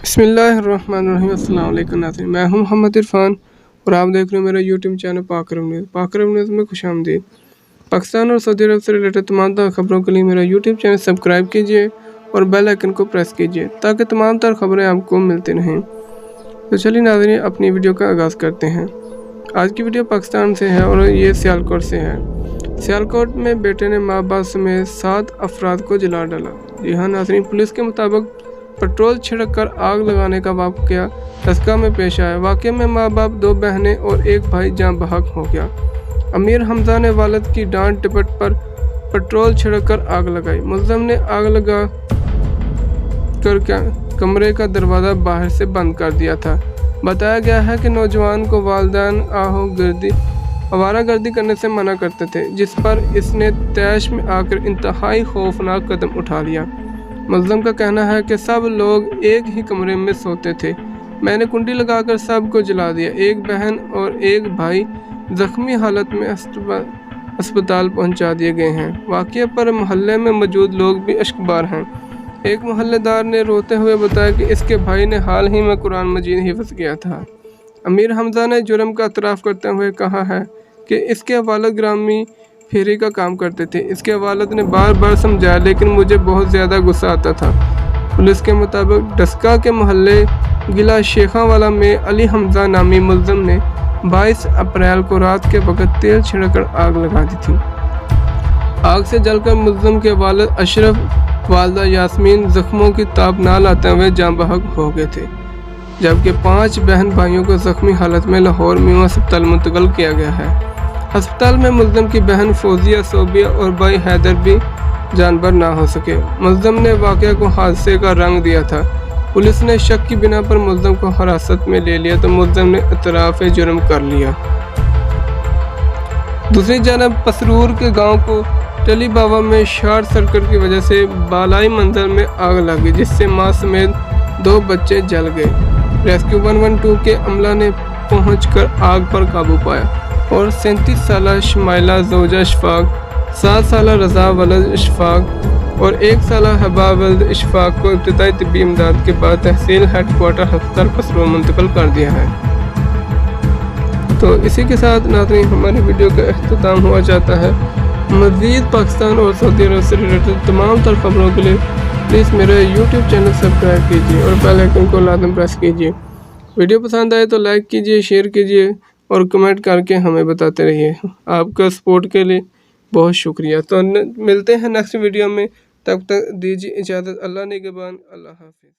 बिस्मिल्लाहिर्रहमानिर्रहीम। अस्सलाम वालेकुम नाज़रीन, मैं हूं मोहम्मद इरफान और आप देख रहे हो मेरा यूट्यूब चैनल पाक अरब न्यूज़। पाक अरब न्यूज़ में खुशामदीद। पाकिस्तान और सऊदी अरब से रिलेटेड तमाम तर खबरों के लिए मेरा यूट्यूब चैनल सब्सक्राइब कीजिए और बेल आइकन को प्रेस कीजिए ताकि तमाम तर खबरें आपको मिलती रहें। तो चलिए नाज़रीन, अपनी वीडियो का आगाज़ करते हैं। आज की वीडियो पाकिस्तान से है और ये सियालकोट से है। सियालकोट में बेटे ने माँ बाप समेत 7 अफराद को जला डाला। जी हाँ नाज़रीन, पुलिस के मुताबिक पेट्रोल छिड़क कर आग लगाने का वाक़या डस्का में पेश आया। वाक़े में माँ बाप, 2 बहनें और 1 भाई जाँ बहक हो गया। अमीर हमजा ने वालिद की डांट टिपट पर पेट्रोल छिड़क कर आग लगाई। मुल्ज़िम ने आग लगा कर कमरे का दरवाज़ा बाहर से बंद कर दिया था। बताया गया है कि नौजवान को वालिदैन आवारागर्दी करने से मना करते थे, जिस पर इसने तैश में आकर इंतहाई खौफनाक कदम उठा लिया। मुल्ज़िम का कहना है कि सब लोग एक ही कमरे में सोते थे। मैंने कुंडी लगाकर सब को जला दिया। 1 बहन और 1 भाई ज़ख्मी हालत में अस्पताल पहुंचा दिए गए हैं। वाक़ये पर मोहल्ले में मौजूद लोग भी अश्कबार हैं। एक मोहल्लेदार ने रोते हुए बताया कि इसके भाई ने हाल ही में कुरान मजीद हिफ्ज़ किया था। अमीर हमजा ने जुर्म का एतराफ़ करते हुए कहा है कि इसके वालिद ग्रामी फेरी का काम करते थे। इसके वालिद ने बार बार समझाया, लेकिन मुझे बहुत ज़्यादा गुस्सा आता था। पुलिस के मुताबिक डस्का के मोहल्ले गिला शेखावाला में अली हमजा नामी मुल्ज़िम ने 22 अप्रैल को रात के वक्त तेल छिड़कर आग लगा दी थी। आग से जलकर मुल्ज़िम के वालिद अशरफ, वालदा यास्मीन ज़ख्मों की ताब ना लाते हुए जाँ बहक हो गए थे, जबकि 5 बहन भाइयों को ज़ख्मी हालत में लाहौर में अस्पताल मुंतकिल किया गया है। अस्पताल में मुल्ज़िम की बहन फौजिया, सोबिया और भाई हैदर भी जानबर ना हो सके। मुल्ज़िम ने वाक़या को हादसे का रंग दिया था। पुलिस ने शक की बिना पर मुल्ज़िम को हिरासत में ले लिया तो मुल्ज़िम ने इतराफ़ जुर्म कर लिया। दूसरी जानब पसरूर के गांव को टली बाबा में शॉर्ट सर्किट की वजह से बालाई मंजिल में आग लगी, जिससे मां समेत 2 बच्चे जल गए। रेस्क्यू 112 के अमला ने पहुंचकर आग पर काबू पाया और 37 साला शमाइला ज़ौजा इशफाक, 7 साला रज़ा वलद इशफाक और 1 साला हबा वलद इशफाक को इब्तिदाई तिब्बी इमदाद के बाद तहसील हेडक्वार्टर अस्पताल पसरूर मुंतकिल कर दिया है। तो इसी के साथ नाज़रीन हमारी वीडियो का अख्ताम हुआ जाता है। मज़ीद पाकिस्तान और सऊदी अरब से रिलेटेड तमाम तर खबरों के लिए प्लीज़ मेरे यूट्यूब चैनल सब्सक्राइब कीजिए और बेल आइकन को लाजम प्रेस कीजिए। वीडियो पसंद आए तो लाइक कीजिए, शेयर कीजिए और कमेंट करके हमें बताते रहिए। आपका सपोर्ट के लिए बहुत शुक्रिया। तो मिलते हैं नेक्स्ट वीडियो में, तब तक दीजिए इजाज़त। अल्लाह निगहबान। अल्लाह हाफ़िज़।